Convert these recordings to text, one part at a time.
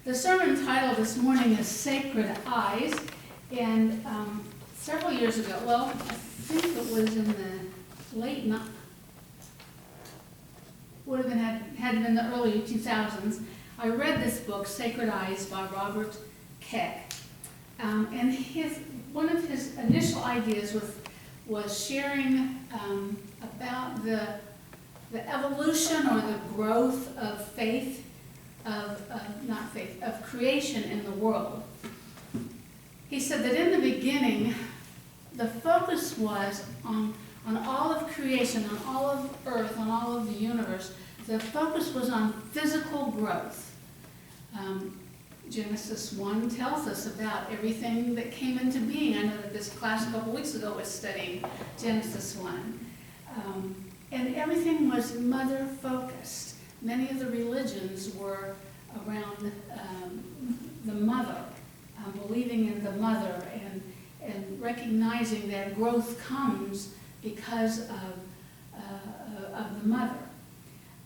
The sermon title this morning is Sacred Eyes, and several years ago, well, I think it was in the late, would have been had been the early 2000s, I read this book, Sacred Eyes by Robert Keck, and one of his initial ideas was sharing about the evolution or the growth of faith, of creation in the world. He said that in the beginning, the focus was on all of creation, on all of earth, on all of the universe. The focus was on physical growth. Genesis 1 tells us about everything that came into being. I know that this class a couple weeks ago was studying Genesis 1. And everything was mother-focused. Many of the religions were around the mother, believing in the mother and recognizing that growth comes because of the mother.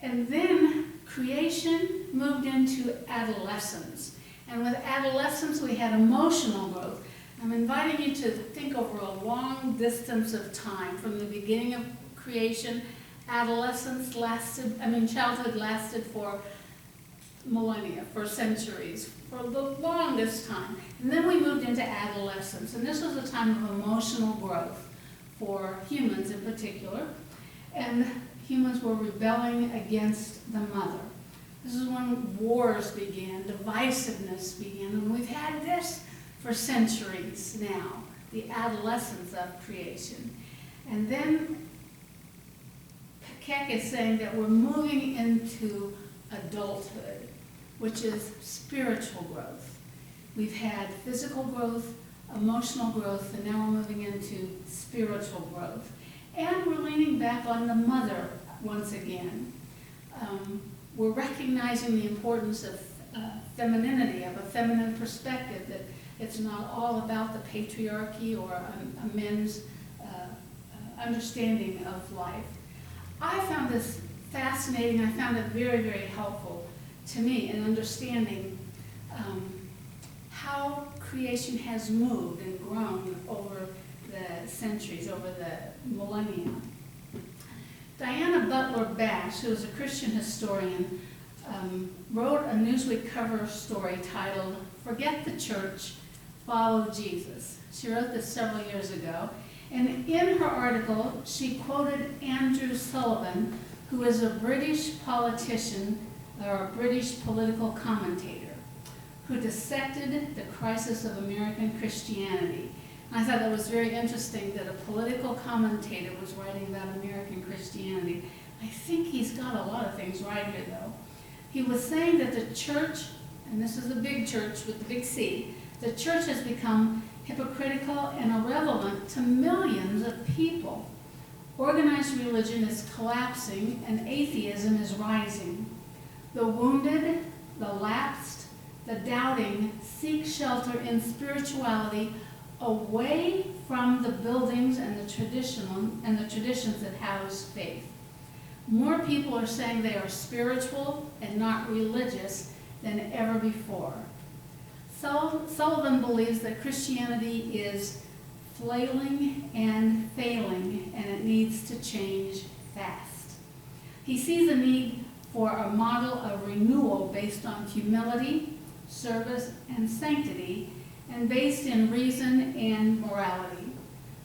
And then creation moved into adolescence. And with adolescence, we had emotional growth. I'm inviting you to think over a long distance of time from the beginning of creation. Childhood lasted for millennia, for centuries, for the longest time. And then we moved into adolescence, and this was a time of emotional growth for humans in particular. And humans were rebelling against the mother. This is when wars began, divisiveness began, and we've had this for centuries now, the adolescence of creation. And then Keck is saying that we're moving into adulthood, which is spiritual growth. We've had physical growth, emotional growth, and now we're moving into spiritual growth. And we're leaning back on the mother once again. We're recognizing the importance of femininity, of a feminine perspective, that it's not all about the patriarchy or a men's understanding of life. I found this fascinating. I found it very, very helpful to me in understanding how creation has moved and grown over the centuries, over the millennia. Diana Butler Bass, who is a Christian historian, wrote a Newsweek cover story titled, "Forget the Church, Follow Jesus." She wrote this several years ago. And in her article, she quoted Andrew Sullivan, who is a British politician or a British political commentator, who dissected the crisis of American Christianity. And I thought that was very interesting that a political commentator was writing about American Christianity. I think he's got a lot of things right here, though. He was saying that the church, and this is the big church with the big C, the church has become hypocritical and irrelevant to millions of people. Organized religion is collapsing and atheism is rising. The wounded, the lapsed, the doubting seek shelter in spirituality away from the buildings and the traditions that house faith. More people are saying they are spiritual and not religious than ever before. Sullivan believes that Christianity is flailing and failing, and it needs to change fast. He sees a need for a model of renewal based on humility, service, and sanctity, and based in reason and morality.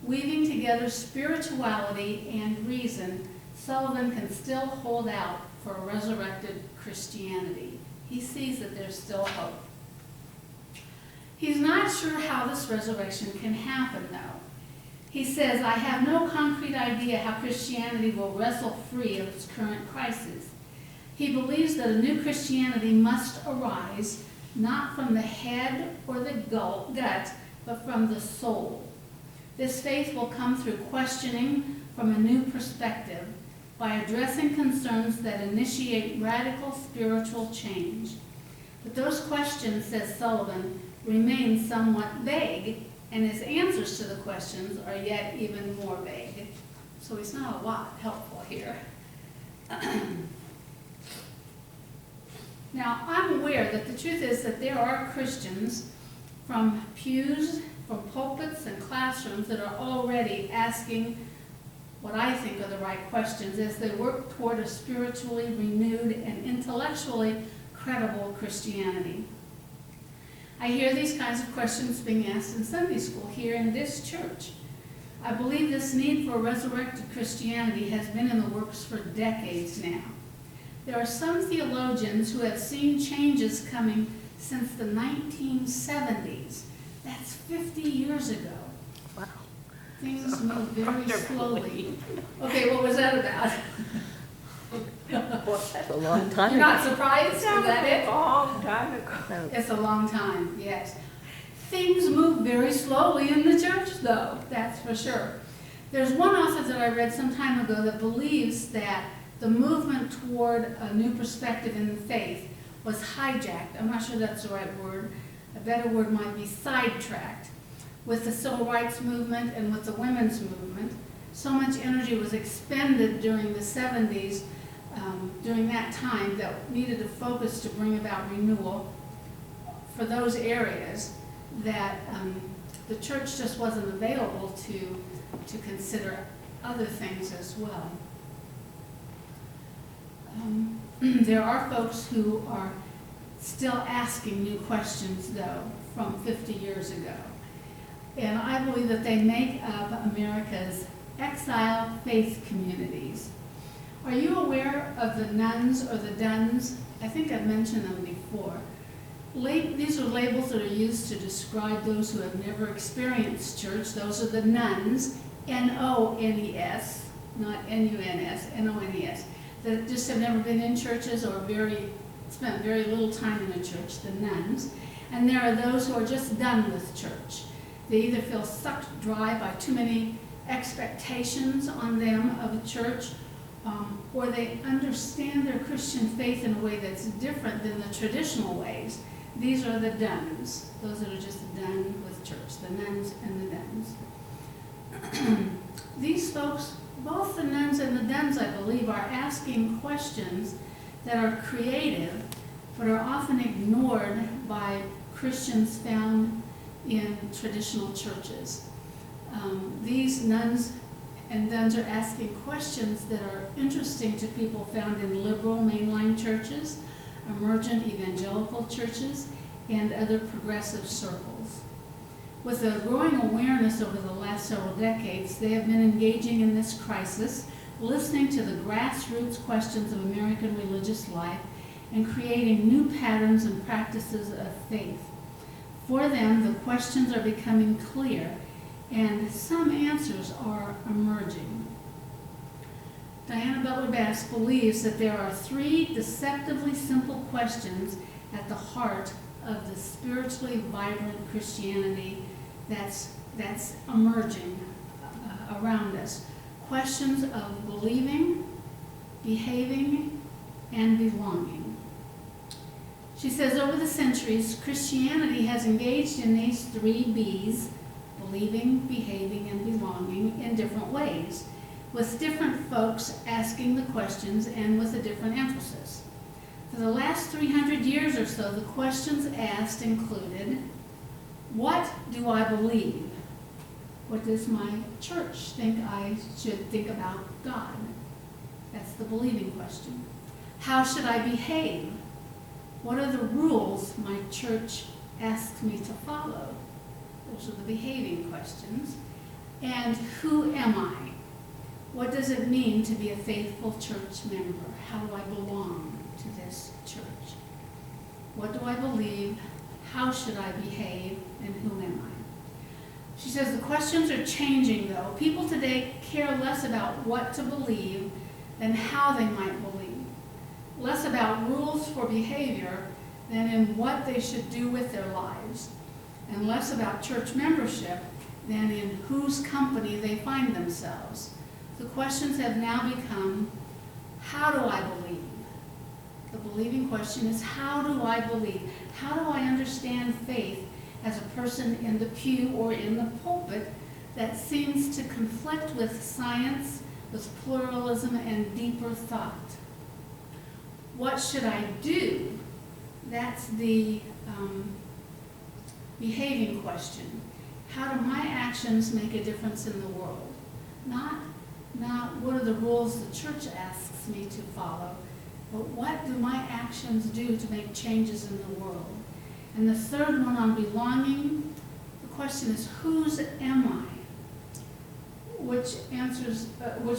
Weaving together spirituality and reason, Sullivan can still hold out for a resurrected Christianity. He sees that there's still hope. He's not sure how this resurrection can happen, though. He says, "I have no concrete idea how Christianity will wrestle free of its current crisis." He believes that a new Christianity must arise not from the head or the gut, but from the soul. This faith will come through questioning from a new perspective, by addressing concerns that initiate radical spiritual change. But those questions, says Sullivan, remain somewhat vague, and his answers to the questions are yet even more vague. So he's not a lot helpful here. Now, I'm aware that the truth is that there are Christians from pews, from pulpits and classrooms that are already asking what I think are the right questions as they work toward a spiritually renewed and intellectually credible Christianity. I hear these kinds of questions being asked in Sunday school here in this church. I believe this need for resurrected Christianity has been in the works for decades now. There are some theologians who have seen changes coming since the 1970s. That's 50 years ago. Wow. Things move very slowly. Okay, what was that about? That's a long time You're ago. not surprised? Is that it? A long time ago. No. It's a long time, yes. Things move very slowly in the church, though, that's for sure. There's one author that I read some time ago that believes that the movement toward a new perspective in the faith was hijacked. I'm not sure that's the right word. A better word might be sidetracked. With the civil rights movement and with the women's movement, so much energy was expended during the 70s, during that time, that needed a focus to bring about renewal for those areas that the church just wasn't available to consider other things as well. There are folks who are still asking new questions, though, from 50 years ago. And I believe that they make up America's exile faith communities. Are you aware of the nuns or the duns? I think I've mentioned them before. These are labels that are used to describe those who have never experienced church. Those are the nuns, N-O-N-E-S, not N-U-N-S, N-O-N-E-S, that just have never been in churches or spent very little time in a church, the nuns. And there are those who are just done with church. They either feel sucked dry by too many expectations on them of a church, or they understand their Christian faith in a way that's different than the traditional ways. These are the duns, those that are just done with church, the nuns and the duns. These folks, both the nuns and the duns, I believe, are asking questions that are creative, but are often ignored by Christians found in traditional churches. These nuns and duns are asking questions that are interesting to people found in liberal mainline churches, emergent evangelical churches, and other progressive circles. With a growing awareness over the last several decades, they have been engaging in this crisis, listening to the grassroots questions of American religious life, and creating new patterns and practices of faith. For them, the questions are becoming clear, and some answers are emerging. Diana Butler-Bass believes that there are three deceptively simple questions at the heart of the spiritually vibrant Christianity that's emerging around us. Questions of believing, behaving, and belonging. She says over the centuries, Christianity has engaged in these three B's, believing, behaving, and belonging, in different ways, with different folks asking the questions and with a different emphasis. For the last 300 years or so, the questions asked included, what do I believe? What does my church think I should think about God? That's the believing question. How should I behave? What are the rules my church asks me to follow? Those are the behaving questions. And who am I? What does it mean to be a faithful church member? How do I belong to this church? What do I believe? How should I behave? And who am I? She says the questions are changing, though. People today care less about what to believe than how they might believe. Less about rules for behavior than in what they should do with their lives. And less about church membership than in whose company they find themselves. The questions have now become, how do I believe? The believing question is, how do I believe? How do I understand faith as a person in the pew or in the pulpit that seems to conflict with science, with pluralism, and deeper thought? What should I do That's the behaving question. How do my actions make a difference in the world? Not what are the rules the church asks me to follow, but what do my actions do to make changes in the world? And the third one on belonging, the question is, whose am I? Which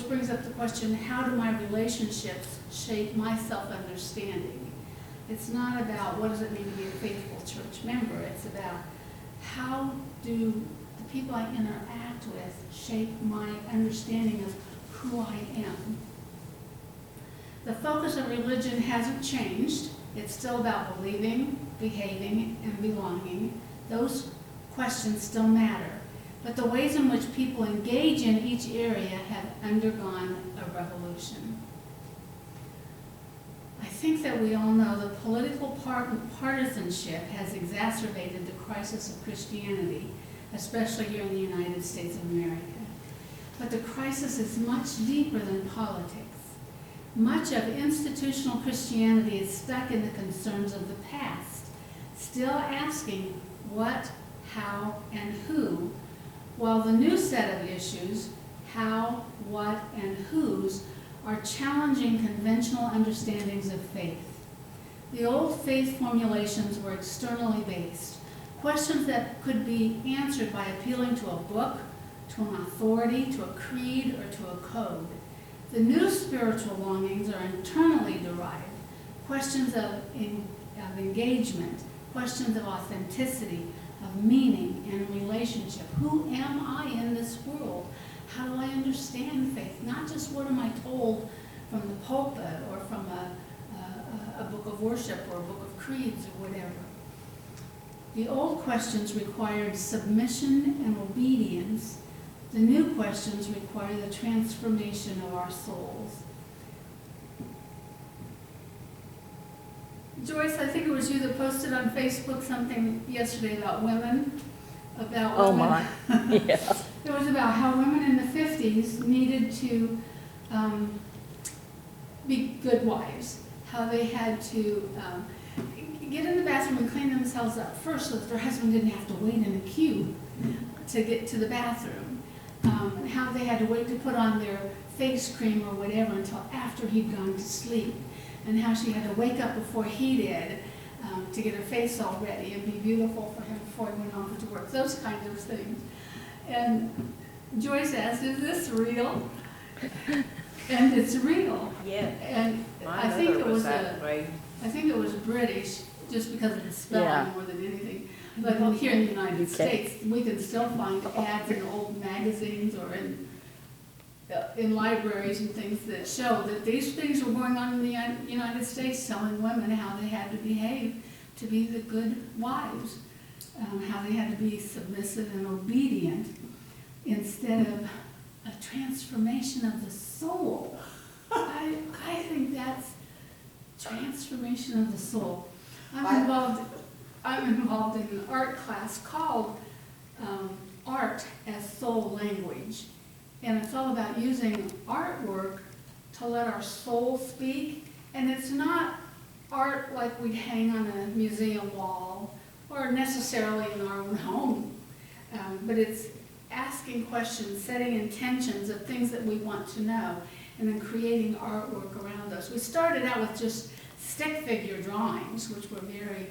brings up the question, how do my relationships shape my self-understanding? It's not about what does it mean to be a faithful church member. It's about how do the people I interact with shape my understanding of who I am. The focus of religion hasn't changed. It's still about believing, behaving, and belonging. Those questions still matter. But the ways in which people engage in each area have undergone a revolution. I think that we all know that political partisanship has exacerbated the crisis of Christianity, especially here in the United States of America. But the crisis is much deeper than politics. Much of institutional Christianity is stuck in the concerns of the past, still asking what, how, and who, while the new set of issues, how, what, and whose, are challenging conventional understandings of faith. The old faith formulations were externally based, questions that could be answered by appealing to a book, to an authority, to a creed, or to a code. The new spiritual longings are internally derived, questions of engagement, questions of authenticity, of meaning and relationship. Who am I in this world? How do I understand faith? Not just what am I told from the pulpit or from a book of worship or a book of creeds or whatever. The old questions required submission and obedience. The new questions require the transformation of our souls. Joyce, I think it was you that posted on Facebook something yesterday about women. Oh my, yeah. It was about how women in the 50s needed to be good wives, how they had to get in the bathroom and clean themselves up first so that their husband didn't have to wait in a queue to get to the bathroom, and how they had to wait to put on their face cream or whatever until after he'd gone to sleep, and how she had to wake up before he did to get her face all ready and be beautiful for him before he went off to work, those kinds of things. And Joyce asked, is this real? And it's real. Yeah. And I think it was British, just because of the spelling more than anything. But here in the United States, we can still find ads in old magazines or in libraries and things that show that these things were going on in the United States, telling women how they had to behave to be the good wives, how they had to be submissive and obedient, instead of a transformation of the soul. I think that's transformation of the soul. I'm involved in an art class called Art as Soul Language. And it's all about using artwork to let our soul speak. And it's not art like we'd hang on a museum wall or necessarily in our own home. But it's asking questions, setting intentions of things that we want to know, and then creating artwork around us. We started out with just stick figure drawings, which were very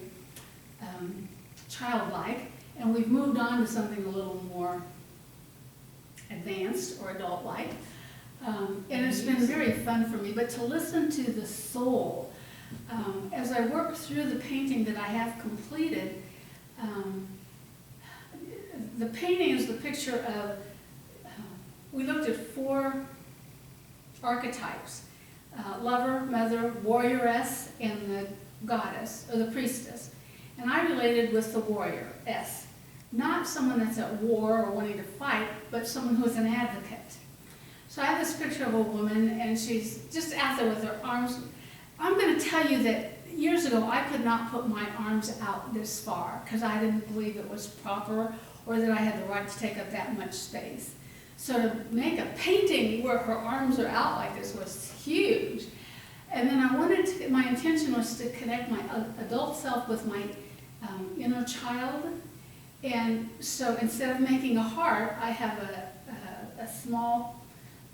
childlike, and we've moved on to something a little more advanced or adult-like. And it's been very fun for me, but to listen to the soul. As I work through the painting that I have completed, the painting is the picture of, we looked at 4 archetypes, lover, mother, warrioress, and the goddess, or the priestess. And I related with the warrioress, not someone that's at war or wanting to fight, but someone who's an advocate. So I have this picture of a woman, and she's just out there with her arms. I'm going to tell you that years ago I could not put my arms out this far because I didn't believe it was proper or that I had the right to take up that much space. So to make a painting where her arms are out like this was huge. And then I wanted to, my intention was to connect my adult self with my inner child. And so instead of making a heart, I have a small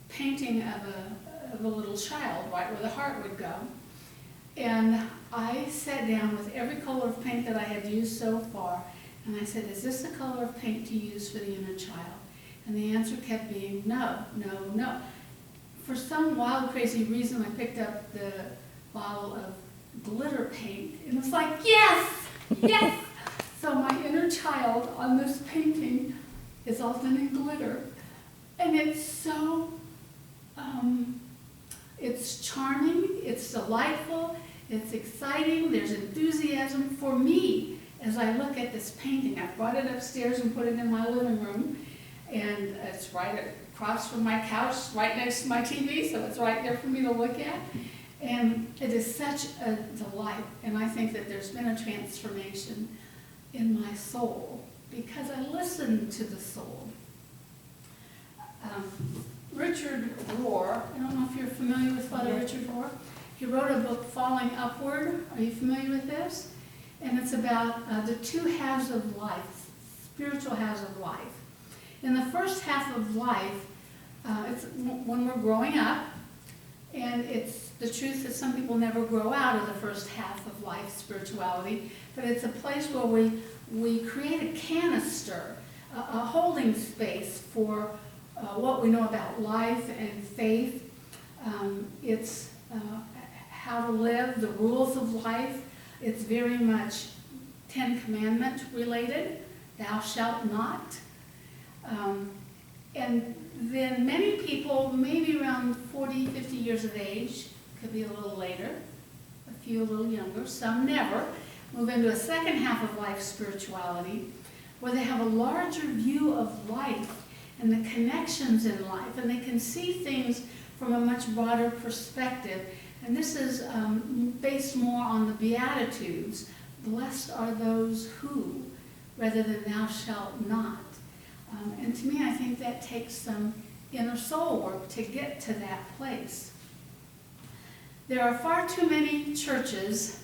painting of a little child, right where the heart would go. And I sat down with every color of paint that I had used so far, and I said, is this the color of paint to use for the inner child? And the answer kept being no, no, no. For some wild, crazy reason, I picked up the bottle of glitter paint, and it's like, yes, yes! So my inner child on this painting is often in glitter, and it's so, it's charming, it's delightful, it's exciting, there's enthusiasm for me as I look at this painting. I brought it upstairs and put it in my living room, and it's right across from my couch, right next to my TV, so it's right there for me to look at. And it is such a delight, and I think that there's been a transformation in my soul because I listened to the soul. Richard Rohr, I don't know if you're familiar with Father Richard Rohr. He wrote a book, Falling Upward. Are you familiar with this? And it's about the two halves of life, spiritual halves of life. In the first half of life, it's when we're growing up, and it's the truth that some people never grow out of the first half of life, spirituality, but it's a place where we create a canister, a holding space for what we know about life and faith. It's how to live, the rules of life. It's very much Ten Commandment related, thou shalt not. And then many people, maybe around 40, 50 years of age, could be a little later, a few a little younger, some never, move into a second half of life spirituality, where they have a larger view of life and the connections in life, and they can see things from a much broader perspective. And this is based more on the Beatitudes. Blessed are those who, rather than thou shalt not. And to me, I think that takes some inner soul work to get to that place. There are far too many churches,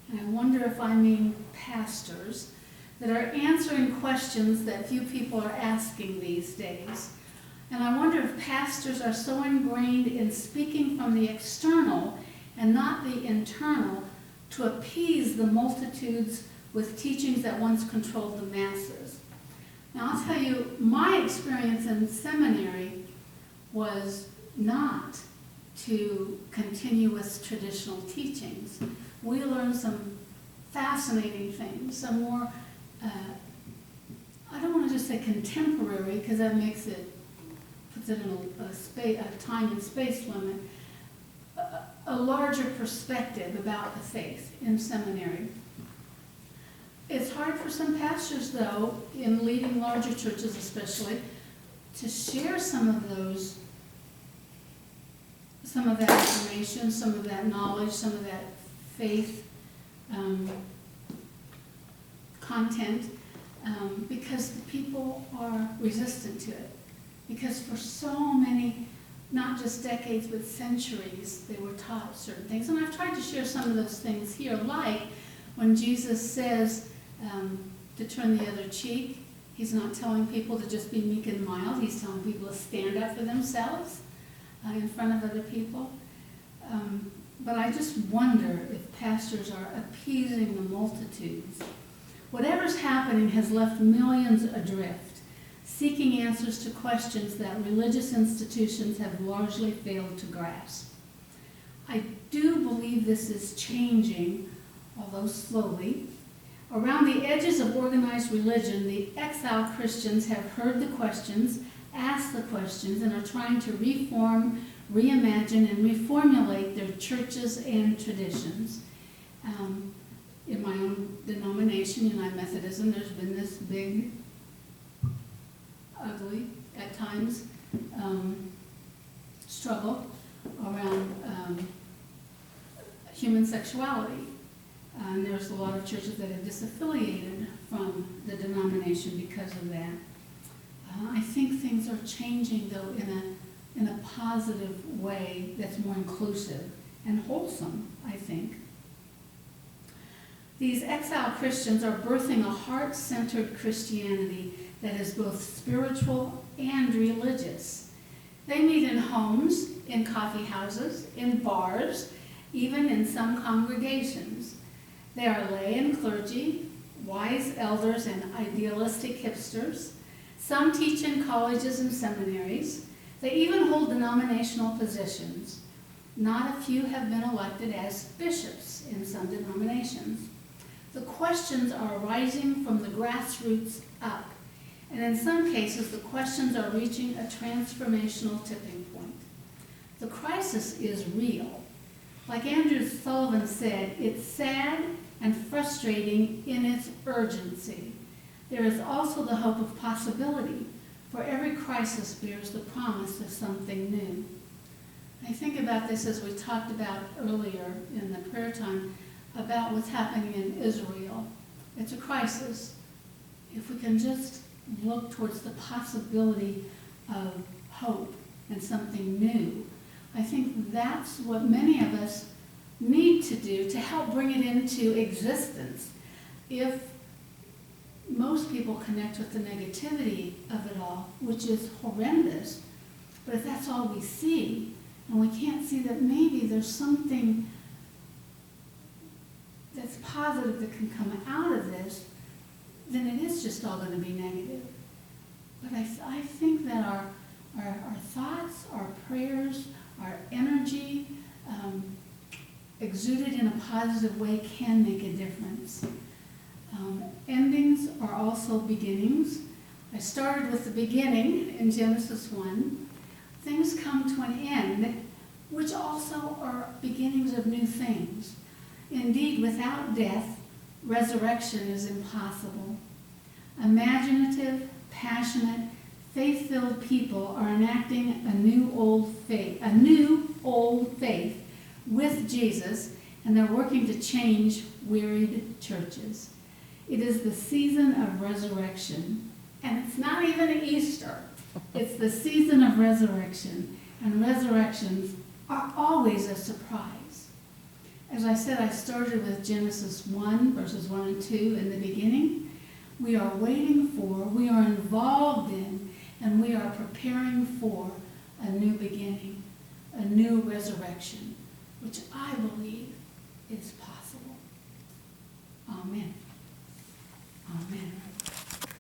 and I wonder if I mean pastors, that are answering questions that few people are asking these days. And I wonder if pastors are so ingrained in speaking from the external and not the internal to appease the multitudes with teachings that once controlled the masses. Now, I'll tell you, my experience in seminary was not to continue with traditional teachings. We learned some fascinating things, some more, I don't want to just say contemporary, because that makes it, puts it in a time and space limit, a larger perspective about the faith in seminary. It's hard for some pastors, though, in leading larger churches especially, to share some of that information, some of that knowledge, some of that faith content, because the people are resistant to it. Because for so many, not just decades, but centuries, they were taught certain things. And I've tried to share some of those things here, like when Jesus says to turn the other cheek. He's not telling people to just be meek and mild. He's telling people to stand up for themselves in front of other people. But I just wonder if pastors are appeasing the multitudes. Whatever's happening has left millions adrift, seeking answers to questions that religious institutions have largely failed to grasp. I do believe this is changing, although slowly. Around the edges of organized religion, the exiled Christians have heard the questions, asked the questions, and are trying to reform, reimagine, and reformulate their churches and traditions. In my own denomination, United Methodism, there's been this big, ugly, at times, struggle around human sexuality. And there's a lot of churches that have disaffiliated from the denomination because of that. I think things are changing, though, in a positive way that's more inclusive and wholesome, I think. These exile Christians are birthing a heart-centered Christianity that is both spiritual and religious. They meet in homes, in coffee houses, in bars, even in some congregations. They are lay and clergy, wise elders and idealistic hipsters. Some teach in colleges and seminaries. They even hold denominational positions. Not a few have been elected as bishops in some denominations. The questions are rising from the grassroots up, and in some cases the questions are reaching a transformational tipping point. The crisis is real. Like Andrew Sullivan said, it's sad and frustrating in its urgency. There is also the hope of possibility, for every crisis bears the promise of something new. I think about this as we talked about earlier in the prayer time, about what's happening in Israel. It's a crisis. If we can just look towards the possibility of hope and something new, I think that's what many of us need to do to help bring it into existence. If most people connect with the negativity of it all, which is horrendous, but if that's all we see, and we can't see that maybe there's something that's positive that can come out of this, then it is just all going to be negative. But I think that our thoughts, our prayers, our energy, exuded in a positive way can make a difference. Endings are also beginnings. I started with the beginning in Genesis 1. Things come to an end, which also are beginnings of new things. Indeed, without death, resurrection is impossible. Imaginative, passionate, faith-filled people are enacting a new old faith with Jesus, and they're working to change wearied churches. It is the season of resurrection, and it's not even Easter. It's the season of resurrection, and resurrections are always a surprise. As I said, I started with Genesis 1, verses 1 and 2 in the beginning. We are waiting for, we are involved in, and we are preparing for a new beginning, a new resurrection, which I believe is possible. Amen. Amen.